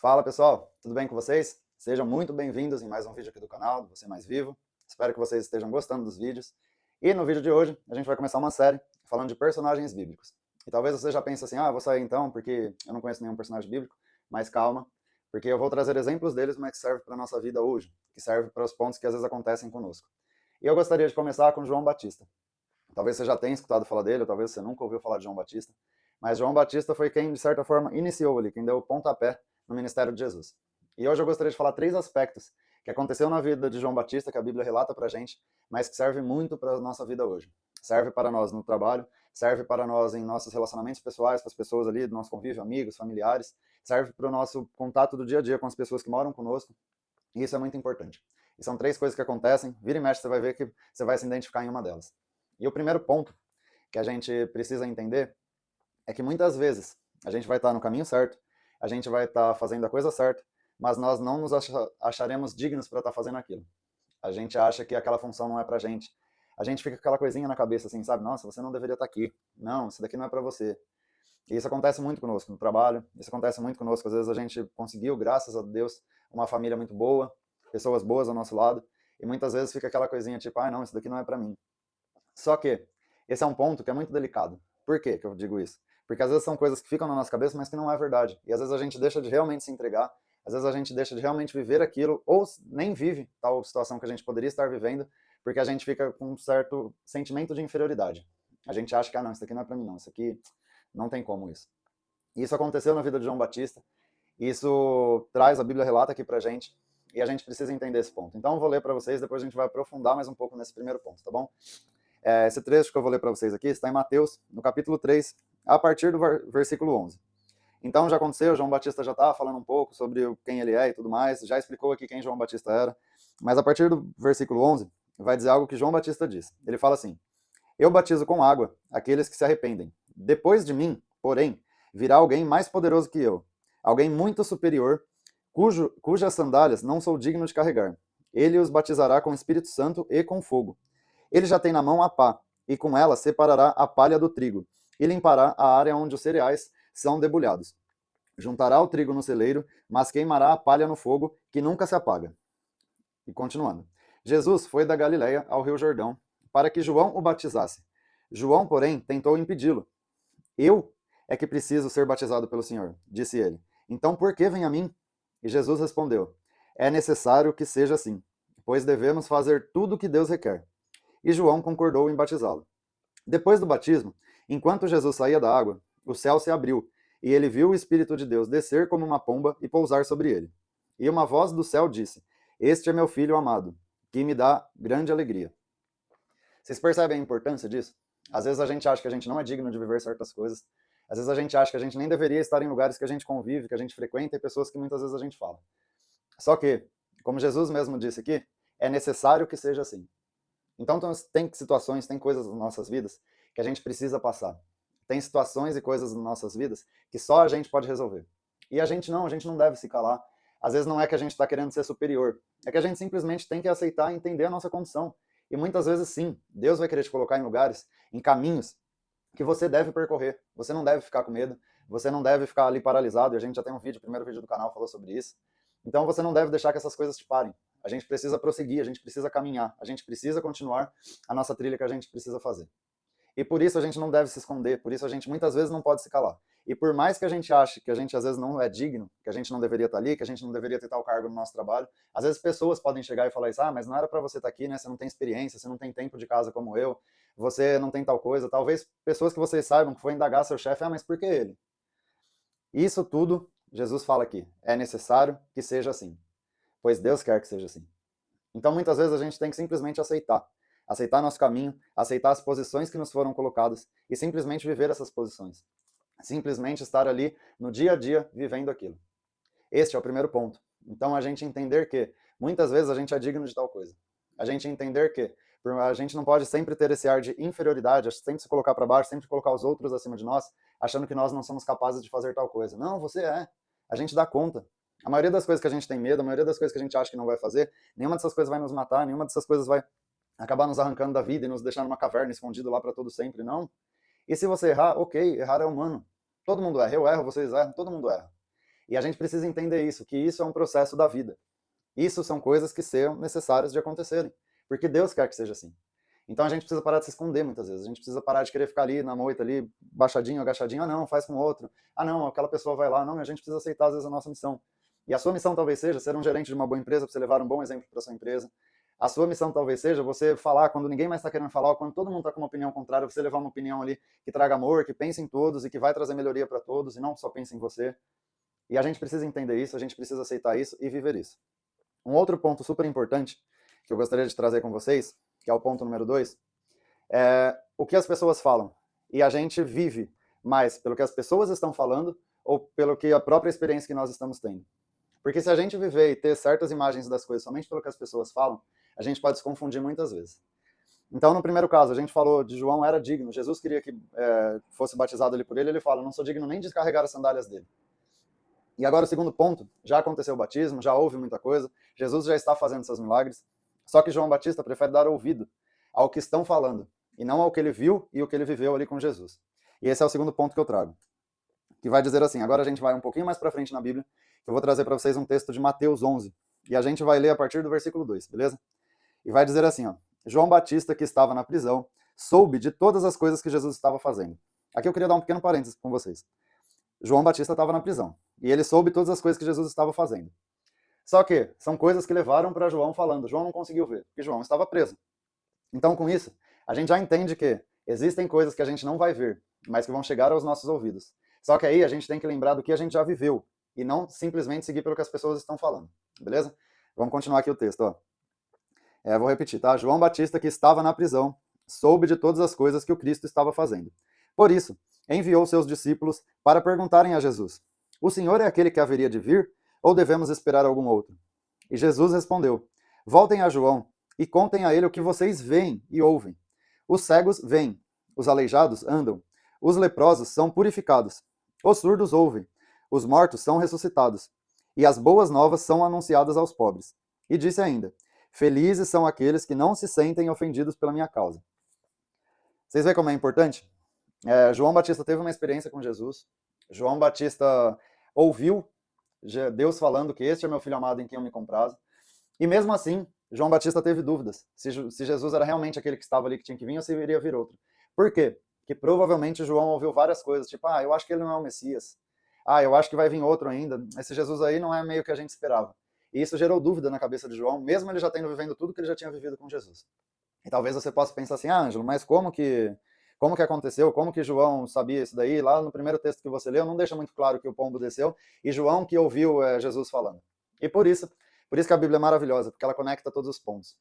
Fala pessoal, tudo bem com vocês? Sejam muito bem-vindos em mais um vídeo aqui do canal, do Você Mais Vivo. Espero que vocês estejam gostando dos vídeos. E no vídeo de hoje, a gente vai começar uma série falando de personagens bíblicos. E talvez você já pense assim, vou sair então porque eu não conheço nenhum personagem bíblico, mas calma, porque eu vou trazer exemplos deles, mas que servem para a nossa vida hoje, que servem para os pontos que às vezes acontecem conosco. E eu gostaria de começar com João Batista. Talvez você já tenha escutado falar dele, ou talvez você nunca ouviu falar de João Batista, mas João Batista foi quem, de certa forma, iniciou ali, quem deu o pontapé no ministério de Jesus. E hoje eu gostaria de falar três aspectos que aconteceu na vida de João Batista, que a Bíblia relata pra gente, mas que serve muito para a nossa vida hoje. Serve para nós no trabalho, serve para nós em nossos relacionamentos pessoais com as pessoas ali do nosso convívio, amigos, familiares, serve para o nosso contato do dia a dia com as pessoas que moram conosco, e isso é muito importante. E são três coisas que acontecem, vira e mexe você vai ver que você vai se identificar em uma delas. E o primeiro ponto que a gente precisa entender é que muitas vezes a gente vai estar no caminho certo, a gente vai estar fazendo a coisa certa, mas nós não nos acharemos dignos para estar fazendo aquilo. A gente acha que aquela função não é pra gente. A gente fica com aquela coisinha na cabeça assim, sabe? Nossa, você não deveria estar aqui. Não, isso daqui não é para você. E isso acontece muito conosco no trabalho, isso acontece muito conosco. Às vezes a gente conseguiu, graças a Deus, uma família muito boa, pessoas boas ao nosso lado, e muitas vezes fica aquela coisinha tipo, não, isso daqui não é para mim. Só que esse é um ponto que é muito delicado. Por que eu digo isso? Porque às vezes são coisas que ficam na nossa cabeça, mas que não é verdade. E às vezes a gente deixa de realmente se entregar, às vezes a gente deixa de realmente viver aquilo, ou nem vive tal situação que a gente poderia estar vivendo, porque a gente fica com um certo sentimento de inferioridade. A gente acha que, não, isso aqui não é pra mim não, isso aqui não tem como isso. E isso aconteceu na vida de João Batista, isso traz, a Bíblia relata aqui pra gente, e a gente precisa entender esse ponto. Então eu vou ler para vocês, depois a gente vai aprofundar mais um pouco nesse primeiro ponto, tá bom? Esse trecho que eu vou ler para vocês aqui está em Mateus, no capítulo 3, a partir do versículo 11. Então já aconteceu, João Batista já estava falando um pouco sobre quem ele é e tudo mais, já explicou aqui quem João Batista era, mas a partir do versículo 11 vai dizer algo que João Batista diz. Ele fala assim: Eu batizo com água aqueles que se arrependem. Depois de mim, porém, virá alguém mais poderoso que eu, alguém muito superior, cujas sandálias não sou digno de carregar. Ele os batizará com o Espírito Santo e com fogo. Ele já tem na mão a pá, e com ela separará a palha do trigo, e limpará a área onde os cereais são debulhados. Juntará o trigo no celeiro, mas queimará a palha no fogo, que nunca se apaga. E continuando. Jesus foi da Galiléia ao Rio Jordão, para que João o batizasse. João, porém, tentou impedi-lo. Eu é que preciso ser batizado pelo Senhor, disse ele. Então por que vem a mim? E Jesus respondeu: É necessário que seja assim, pois devemos fazer tudo o que Deus requer. E João concordou em batizá-lo. Depois do batismo, enquanto Jesus saía da água, o céu se abriu, e ele viu o Espírito de Deus descer como uma pomba e pousar sobre ele. E uma voz do céu disse: Este é meu filho amado, que me dá grande alegria. Vocês percebem a importância disso? Às vezes a gente acha que a gente não é digno de viver certas coisas. Às vezes a gente acha que a gente nem deveria estar em lugares que a gente convive, que a gente frequenta e pessoas que muitas vezes a gente fala. Só que, como Jesus mesmo disse aqui, é necessário que seja assim. Então tem situações, tem coisas nas nossas vidas que a gente precisa passar. Tem situações e coisas nas nossas vidas que só a gente pode resolver. E a gente não deve se calar. Às vezes não é que a gente está querendo ser superior, é que a gente simplesmente tem que aceitar e entender a nossa condição. E muitas vezes sim, Deus vai querer te colocar em lugares, em caminhos que você deve percorrer. Você não deve ficar com medo, você não deve ficar ali paralisado, e a gente já tem um vídeo, o primeiro vídeo do canal falou sobre isso. Então você não deve deixar que essas coisas te parem. A gente precisa prosseguir, a gente precisa caminhar, a gente precisa continuar a nossa trilha que a gente precisa fazer. E por isso a gente não deve se esconder, por isso a gente muitas vezes não pode se calar. E por mais que a gente ache que a gente às vezes não é digno, que a gente não deveria estar ali, que a gente não deveria ter tal cargo no nosso trabalho, às vezes pessoas podem chegar e falar isso: mas não era para você estar aqui, né? Você não tem experiência, você não tem tempo de casa como eu, você não tem tal coisa. Talvez pessoas que vocês saibam que foi indagar seu chefe: mas por que ele? Isso tudo, Jesus fala aqui, é necessário que seja assim, pois Deus quer que seja assim. Então, muitas vezes, a gente tem que simplesmente aceitar. Aceitar nosso caminho, aceitar as posições que nos foram colocadas e simplesmente viver essas posições. Simplesmente estar ali no dia a dia vivendo aquilo. Este é o primeiro ponto. Então, a gente entender que muitas vezes a gente é digno de tal coisa. A gente entender que a gente não pode sempre ter esse ar de inferioridade, sempre se colocar para baixo, sempre colocar os outros acima de nós, achando que nós não somos capazes de fazer tal coisa. Não, você é. A gente dá conta. A maioria das coisas que a gente tem medo, a maioria das coisas que a gente acha que não vai fazer, nenhuma dessas coisas vai nos matar, nenhuma dessas coisas vai acabar nos arrancando da vida e nos deixar numa caverna escondido lá para todo sempre, não. E se você errar, ok, errar é humano. Todo mundo erra, eu erro, vocês erram, todo mundo erra. E a gente precisa entender isso, que isso é um processo da vida. Isso são coisas que são necessárias de acontecerem, porque Deus quer que seja assim. Então a gente precisa parar de se esconder muitas vezes, a gente precisa parar de querer ficar ali na moita, ali, baixadinho, agachadinho, ah não, faz com o outro, ah não, aquela pessoa vai lá, não, a gente precisa aceitar às vezes a nossa missão. E a sua missão talvez seja ser um gerente de uma boa empresa, para você levar um bom exemplo para sua empresa. A sua missão talvez seja você falar quando ninguém mais está querendo falar, ou quando todo mundo está com uma opinião contrária, você levar uma opinião ali que traga amor, que pense em todos e que vai trazer melhoria para todos, e não só pense em você. E a gente precisa entender isso, a gente precisa aceitar isso e viver isso. Um outro ponto super importante que eu gostaria de trazer com vocês, que é o ponto número 2, é o que as pessoas falam. E a gente vive mais pelo que as pessoas estão falando ou pelo que a própria experiência que nós estamos tendo. Porque se a gente viver e ter certas imagens das coisas somente pelo que as pessoas falam, a gente pode se confundir muitas vezes. Então, no primeiro caso, a gente falou de João era digno, Jesus queria que fosse batizado ali por ele fala, não sou digno nem de carregar as sandálias dele. E agora o segundo ponto, já aconteceu o batismo, já houve muita coisa, Jesus já está fazendo seus milagres, só que João Batista prefere dar ouvido ao que estão falando, e não ao que ele viu e o que ele viveu ali com Jesus. E esse é o segundo ponto que eu trago, que vai dizer assim, agora a gente vai um pouquinho mais para frente na Bíblia, que eu vou trazer para vocês um texto de Mateus 11, e a gente vai ler a partir do versículo 2, beleza? E vai dizer assim, ó, João Batista, que estava na prisão, soube de todas as coisas que Jesus estava fazendo. Aqui eu queria dar um pequeno parênteses com vocês. João Batista estava na prisão, e ele soube todas as coisas que Jesus estava fazendo. Só que são coisas que levaram para João falando. João não conseguiu ver, porque João estava preso. Então, com isso, a gente já entende que existem coisas que a gente não vai ver, mas que vão chegar aos nossos ouvidos. Só que aí a gente tem que lembrar do que a gente já viveu, e não simplesmente seguir pelo que as pessoas estão falando, beleza? Vamos continuar aqui o texto, ó. Vou repetir, tá? João Batista, que estava na prisão, soube de todas as coisas que o Cristo estava fazendo. Por isso, enviou seus discípulos para perguntarem a Jesus, o Senhor é aquele que haveria de vir, ou devemos esperar algum outro? E Jesus respondeu, voltem a João e contem a ele o que vocês veem e ouvem. Os cegos veem, os aleijados andam, os leprosos são purificados, os surdos ouvem, os mortos são ressuscitados, e as boas novas são anunciadas aos pobres. E disse ainda, felizes são aqueles que não se sentem ofendidos pela minha causa. Vocês veem como é importante? João Batista teve uma experiência com Jesus. João Batista ouviu Deus falando que este é meu filho amado em quem eu me comprazo. E mesmo assim, João Batista teve dúvidas se Jesus era realmente aquele que estava ali que tinha que vir ou se iria vir outro. Por quê? Porque provavelmente João ouviu várias coisas, tipo, eu acho que ele não é o Messias. Eu acho que vai vir outro ainda. Esse Jesus aí não é meio que a gente esperava. E isso gerou dúvida na cabeça de João, mesmo ele já tendo vivendo tudo que ele já tinha vivido com Jesus. E talvez você possa pensar assim, Ângelo, mas como que aconteceu? Como que João sabia isso daí? Lá no primeiro texto que você leu, não deixa muito claro que o pombo desceu, e João que ouviu Jesus falando. E por isso que a Bíblia é maravilhosa, porque ela conecta todos os pontos.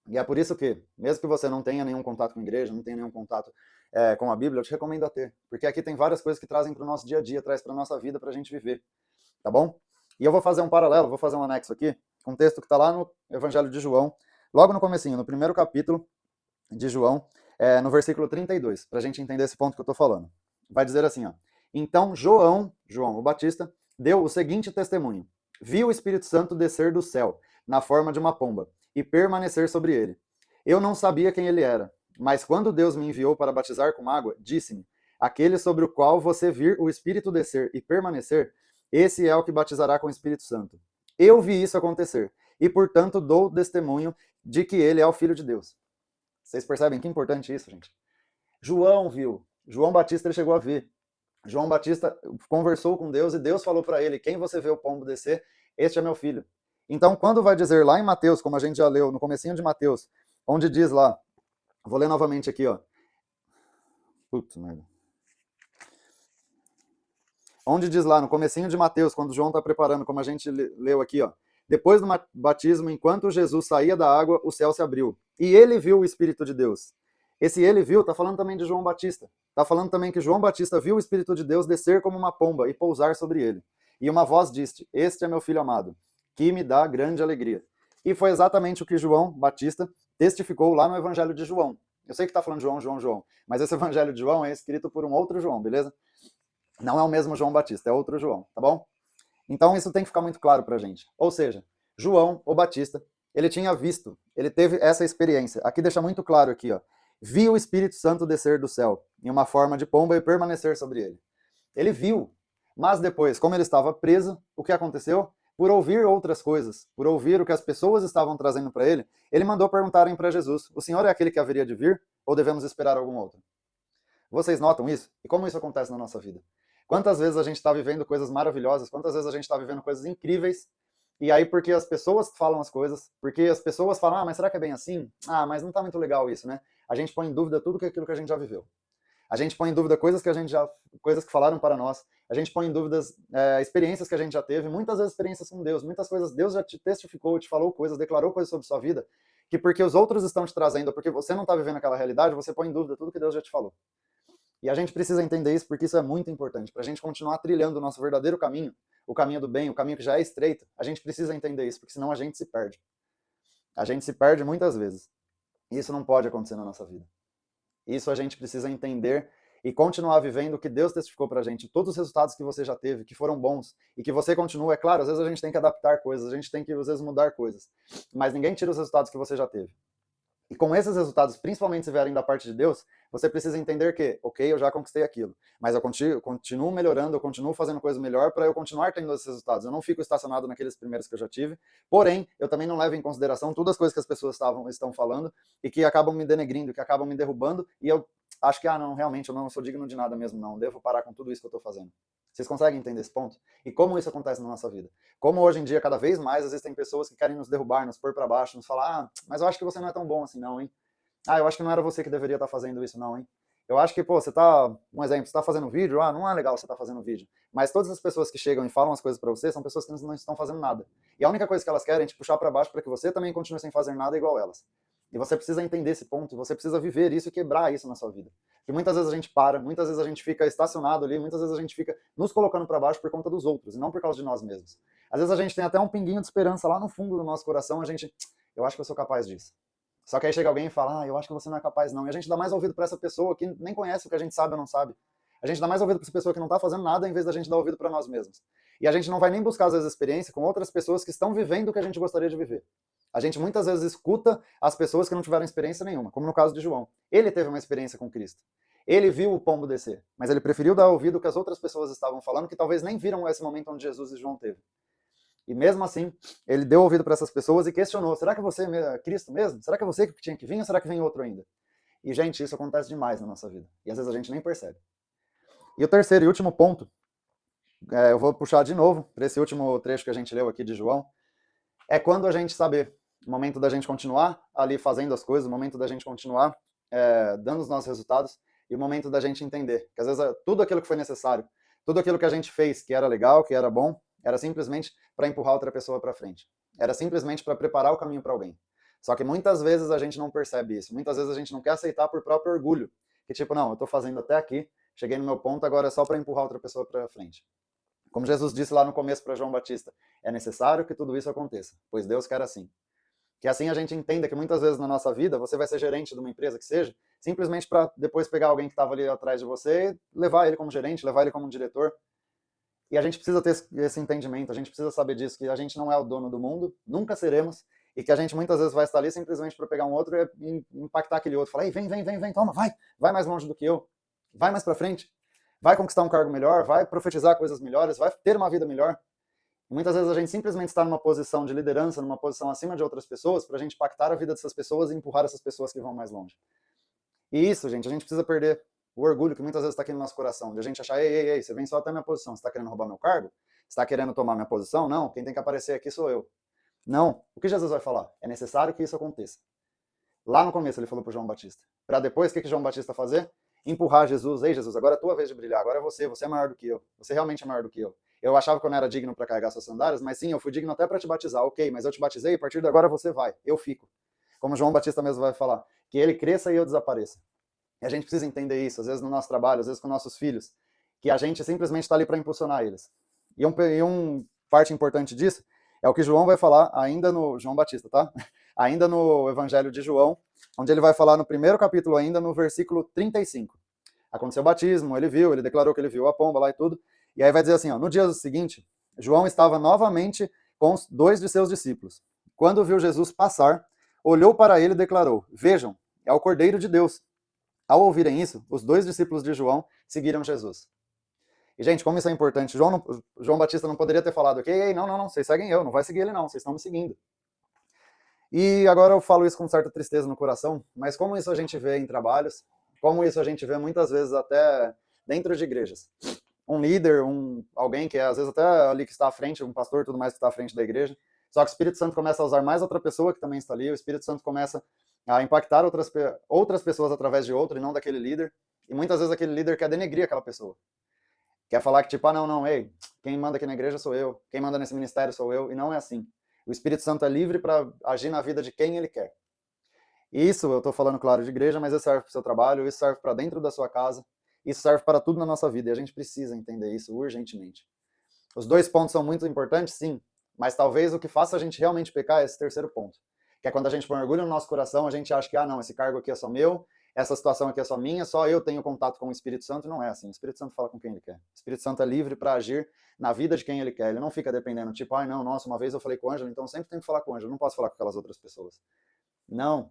E é por isso que, mesmo que você não tenha nenhum contato com a igreja, não tenha nenhum contato com a Bíblia, eu te recomendo a ter. Porque aqui tem várias coisas que trazem para o nosso dia a dia, traz para a nossa vida, para a gente viver. Tá bom? E eu vou fazer um paralelo, vou fazer um anexo aqui, com um texto que está lá no Evangelho de João, logo no comecinho, no primeiro capítulo de João, no versículo 32, para a gente entender esse ponto que eu estou falando. Vai dizer assim, ó, então João o Batista, deu o seguinte testemunho, viu o Espírito Santo descer do céu, na forma de uma pomba, e permanecer sobre ele. Eu não sabia quem ele era, mas quando Deus me enviou para batizar com água, disse-me, aquele sobre o qual você vir o Espírito descer e permanecer, esse é o que batizará com o Espírito Santo. Eu vi isso acontecer, e portanto dou testemunho de que ele é o Filho de Deus. Vocês percebem que importante isso, gente? João viu, João Batista ele chegou a ver. João Batista conversou com Deus e Deus falou para ele, quem você vê o pombo descer, este é meu filho. Então, quando vai dizer lá em Mateus, como a gente já leu, no comecinho de Mateus, onde diz lá, vou ler novamente aqui, ó. Putz, merda. Onde diz lá, no comecinho de Mateus, quando João está preparando, como a gente leu aqui, ó. Depois do batismo, enquanto Jesus saía da água, o céu se abriu. E ele viu o Espírito de Deus. Esse ele viu, está falando também de João Batista. Está falando também que João Batista viu o Espírito de Deus descer como uma pomba e pousar sobre ele. E uma voz disse, este é meu filho amado, que me dá grande alegria. E foi exatamente o que João Batista testificou lá no Evangelho de João. Eu sei que está falando João, mas esse Evangelho de João é escrito por um outro João, beleza? Não é o mesmo João Batista, é outro João, tá bom? Então isso tem que ficar muito claro pra gente. Ou seja, João, o Batista, ele tinha visto, ele teve essa experiência. Aqui deixa muito claro aqui, ó. Viu o Espírito Santo descer do céu em uma forma de pomba e permanecer sobre ele. Ele viu, Mas depois, como ele estava preso, o que aconteceu? Por ouvir outras coisas, por ouvir o que as pessoas estavam trazendo para ele mandou perguntarem para Jesus: o Senhor é aquele que haveria de vir ou devemos esperar algum outro? Vocês notam isso? E como isso acontece na nossa vida? Quantas vezes a gente está vivendo coisas maravilhosas, quantas vezes a gente está vivendo coisas incríveis, e aí porque as pessoas falam as coisas, porque as pessoas falam, mas será que é bem assim? Mas não está muito legal isso, né? A gente põe em dúvida tudo aquilo que a gente já viveu. A gente põe em dúvida coisas que falaram para nós, a gente põe em dúvidas experiências que a gente já teve, muitas vezes experiências com Deus, muitas coisas Deus já te testificou, te falou coisas, declarou coisas sobre sua vida, que porque os outros estão te trazendo, porque você não está vivendo aquela realidade, você põe em dúvida tudo que Deus já te falou. E a gente precisa entender isso porque isso é muito importante. Para a gente continuar trilhando o nosso verdadeiro caminho, o caminho do bem, o caminho que já é estreito, a gente precisa entender isso, porque senão a gente se perde. A gente se perde muitas vezes. E isso não pode acontecer na nossa vida. Isso a gente precisa entender e continuar vivendo o que Deus testificou pra gente, todos os resultados que você já teve, que foram bons, e que você continua. É claro, às vezes a gente tem que adaptar coisas, a gente tem que, às vezes, mudar coisas, mas ninguém tira os resultados que você já teve. E com esses resultados, principalmente se vierem da parte de Deus, você precisa entender que, ok, eu já conquistei aquilo, mas eu continuo melhorando, eu continuo fazendo coisa melhor para eu continuar tendo esses resultados. Eu não fico estacionado naqueles primeiros que eu já tive, porém, eu também não levo em consideração todas as coisas que as pessoas estão falando e que acabam me denegrindo, que acabam me derrubando, e eu acho que, não, realmente, eu não sou digno de nada mesmo, não, devo parar com tudo isso que eu estou fazendo. Vocês conseguem entender esse ponto? E como isso acontece na nossa vida? Como hoje em dia, cada vez mais, existem pessoas que querem nos derrubar, nos pôr para baixo, nos falar, mas eu acho que você não é tão bom assim não, hein? Eu acho que não era você que deveria estar fazendo isso não, hein? Eu acho que, você tá, um exemplo, você tá fazendo vídeo, não é legal você tá fazendo vídeo. Mas todas as pessoas que chegam e falam as coisas para você são pessoas que não estão fazendo nada. E a única coisa que elas querem é te puxar para baixo para que você também continue sem fazer nada igual elas. E você precisa entender esse ponto, você precisa viver isso e quebrar isso na sua vida. Porque muitas vezes a gente para, muitas vezes a gente fica estacionado ali, muitas vezes a gente fica nos colocando para baixo por conta dos outros, e não por causa de nós mesmos. Às vezes a gente tem até um pinguinho de esperança lá no fundo do nosso coração, eu acho que eu sou capaz disso. Só que aí chega alguém e fala, eu acho que você não é capaz não. E a gente dá mais ouvido para essa pessoa que nem conhece o que a gente sabe ou não sabe. A gente dá mais ouvido para essa pessoa que não está fazendo nada, em vez da gente dar ouvido para nós mesmos. E a gente não vai nem buscar, às vezes, experiência com outras pessoas que estão vivendo o que a gente gostaria de viver. A gente muitas vezes escuta as pessoas que não tiveram experiência nenhuma, como no caso de João. Ele teve uma experiência com Cristo. Ele viu o pombo descer, mas ele preferiu dar ouvido ao que as outras pessoas estavam falando, que talvez nem viram esse momento onde Jesus e João teve. E mesmo assim, ele deu ouvido para essas pessoas e questionou, será que você é Cristo mesmo? Será que é você que tinha que vir ou será que vem outro ainda? E, gente, isso acontece demais na nossa vida. E às vezes a gente nem percebe. E o terceiro e último ponto, eu vou puxar de novo para esse último trecho que a gente leu aqui de João, é quando a gente saber, o momento da gente continuar ali fazendo as coisas, o momento da gente continuar dando os nossos resultados, e o momento da gente entender que às vezes tudo aquilo que foi necessário, tudo aquilo que a gente fez que era legal, que era bom, era simplesmente para empurrar outra pessoa para frente. Era simplesmente para preparar o caminho para alguém. Só que muitas vezes a gente não percebe isso. Muitas vezes a gente não quer aceitar por próprio orgulho. Que tipo, não, eu estou fazendo até aqui, cheguei no meu ponto, agora é só para empurrar outra pessoa para frente. Como Jesus disse lá no começo para João Batista, é necessário que tudo isso aconteça, pois Deus quer assim. Que assim a gente entenda que muitas vezes na nossa vida você vai ser gerente de uma empresa que seja, simplesmente para depois pegar alguém que estava ali atrás de você e levar ele como gerente, levar ele como diretor. E a gente precisa ter esse entendimento, a gente precisa saber disso, que a gente não é o dono do mundo, nunca seremos, e que a gente muitas vezes vai estar ali simplesmente para pegar um outro e impactar aquele outro. Falar, ei, vem, toma, vai mais longe do que eu, vai mais para frente, vai conquistar um cargo melhor, vai profetizar coisas melhores, vai ter uma vida melhor. E muitas vezes a gente simplesmente está numa posição de liderança, numa posição acima de outras pessoas, para a gente impactar a vida dessas pessoas e empurrar essas pessoas que vão mais longe. E isso, gente, a gente precisa perder o orgulho que muitas vezes está aqui no nosso coração, de a gente achar, ei, você vem só até a minha posição, você está querendo roubar meu cargo? Você está querendo tomar minha posição? Não, quem tem que aparecer aqui sou eu. Não, o que Jesus vai falar? É necessário que isso aconteça. Lá no começo ele falou para João Batista. Para depois, o que João Batista fazer? Empurrar Jesus, ei Jesus, agora é a tua vez de brilhar, agora é você é maior do que eu, você realmente é maior do que eu. Eu achava que eu não era digno para carregar suas sandálias, mas sim, eu fui digno até para te batizar, ok, mas eu te batizei e a partir de agora você vai, eu fico. Como João Batista mesmo vai falar, que ele cresça e eu desapareça. E a gente precisa entender isso, às vezes no nosso trabalho, às vezes com nossos filhos, que a gente simplesmente está ali para impulsionar eles. E uma parte importante disso é o que João vai falar ainda no João Batista, tá? Ainda no Evangelho de João, onde ele vai falar no primeiro capítulo ainda, no versículo 35. Aconteceu o batismo, ele declarou que ele viu a pomba lá e tudo, e aí vai dizer assim, no dia seguinte, João estava novamente com 2 de seus discípulos. Quando viu Jesus passar, olhou para ele e declarou, vejam, é o Cordeiro de Deus. Ao ouvirem isso, os 2 discípulos de João seguiram Jesus. E, gente, como isso é importante, João Batista não poderia ter falado, ok, não, vocês seguem eu, não vai seguir ele não, vocês estão me seguindo. E agora eu falo isso com certa tristeza no coração, mas como isso a gente vê em trabalhos, como isso a gente vê muitas vezes até dentro de igrejas. Um líder, alguém que é às vezes até ali que está à frente, um pastor, tudo mais que está à frente da igreja, só que o Espírito Santo começa a usar mais outra pessoa que também está ali, o Espírito Santo começa a impactar outras pessoas através de outro e não daquele líder, e muitas vezes aquele líder quer denegrir aquela pessoa. Quer falar que tipo, não, ei, quem manda aqui na igreja sou eu, quem manda nesse ministério sou eu, e não é assim. O Espírito Santo é livre para agir na vida de quem ele quer. Isso, eu estou falando, claro, de igreja, mas isso serve para o seu trabalho, isso serve para dentro da sua casa, isso serve para tudo na nossa vida, e a gente precisa entender isso urgentemente. Os dois pontos são muito importantes, sim, mas talvez o que faça a gente realmente pecar é esse terceiro ponto, que é quando a gente põe orgulho no nosso coração, a gente acha que, não, esse cargo aqui é só meu, essa situação aqui é só minha, só eu tenho contato com o Espírito Santo, não é assim. O Espírito Santo fala com quem ele quer. O Espírito Santo é livre para agir na vida de quem ele quer. Ele não fica dependendo, tipo, não, nossa, uma vez eu falei com o Ângelo, então sempre tenho que falar com o Ângelo, não posso falar com aquelas outras pessoas. Não,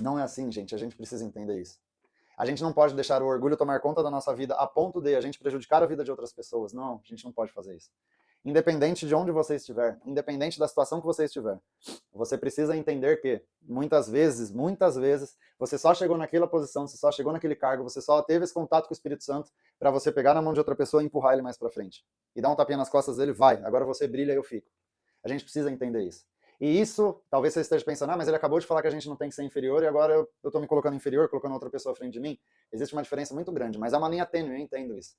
não é assim, gente. A gente precisa entender isso. A gente não pode deixar o orgulho tomar conta da nossa vida a ponto de a gente prejudicar a vida de outras pessoas. Não, a gente não pode fazer isso. Independente de onde você estiver, independente da situação que você estiver, você precisa entender que, muitas vezes, você só chegou naquela posição, você só chegou naquele cargo, você só teve esse contato com o Espírito Santo para você pegar na mão de outra pessoa e empurrar ele mais para frente. E dar um tapinha nas costas dele, vai, agora você brilha e eu fico. A gente precisa entender isso. E isso, talvez você esteja pensando, mas ele acabou de falar que a gente não tem que ser inferior e agora eu estou me colocando inferior, colocando outra pessoa à frente de mim. Existe uma diferença muito grande, mas é uma linha tênue, eu entendo isso.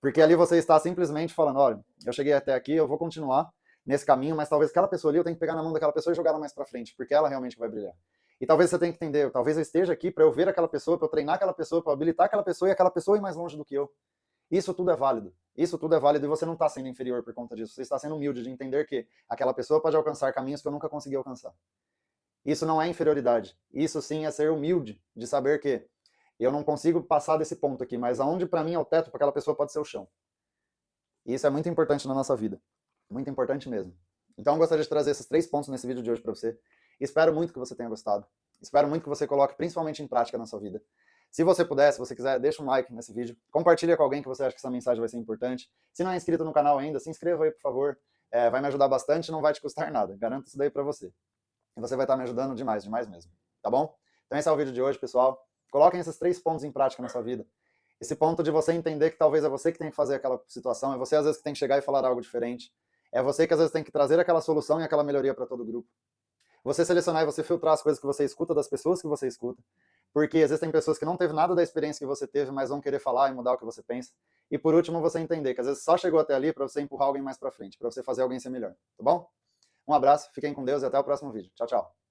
Porque ali você está simplesmente falando, olha, eu cheguei até aqui, eu vou continuar nesse caminho, mas talvez aquela pessoa ali eu tenho que pegar na mão daquela pessoa e jogar ela mais para frente, porque ela realmente vai brilhar. E talvez você tenha que entender, talvez eu esteja aqui para eu ver aquela pessoa, para eu treinar aquela pessoa, para habilitar aquela pessoa e aquela pessoa ir mais longe do que eu. Isso tudo é válido. Isso tudo é válido e você não está sendo inferior por conta disso. Você está sendo humilde de entender que aquela pessoa pode alcançar caminhos que eu nunca consegui alcançar. Isso não é inferioridade. Isso sim é ser humilde, de saber que eu não consigo passar desse ponto aqui, mas aonde para mim é o teto, para aquela pessoa pode ser o chão. E isso é muito importante na nossa vida. Muito importante mesmo. Então eu gostaria de trazer esses 3 pontos nesse vídeo de hoje para você. Espero muito que você tenha gostado. Espero muito que você coloque principalmente em prática na sua vida. Se você puder, se você quiser, deixa um like nesse vídeo. Compartilha com alguém que você acha que essa mensagem vai ser importante. Se não é inscrito no canal ainda, se inscreva aí, por favor. Vai me ajudar bastante e não vai te custar nada. Garanto isso daí para você. E você vai estar me ajudando demais, demais mesmo. Tá bom? Então esse é o vídeo de hoje, pessoal. Coloquem esses 3 pontos em prática na sua vida. Esse ponto de você entender que talvez é você que tem que fazer aquela situação, é você às vezes que tem que chegar e falar algo diferente, é você que às vezes tem que trazer aquela solução e aquela melhoria para todo o grupo. Você selecionar e você filtrar as coisas que você escuta das pessoas que você escuta, porque existem pessoas que não teve nada da experiência que você teve, mas vão querer falar e mudar o que você pensa. E por último, você entender que às vezes só chegou até ali para você empurrar alguém mais para frente, para você fazer alguém ser melhor, tá bom? Um abraço, fiquem com Deus e até o próximo vídeo. Tchau, tchau.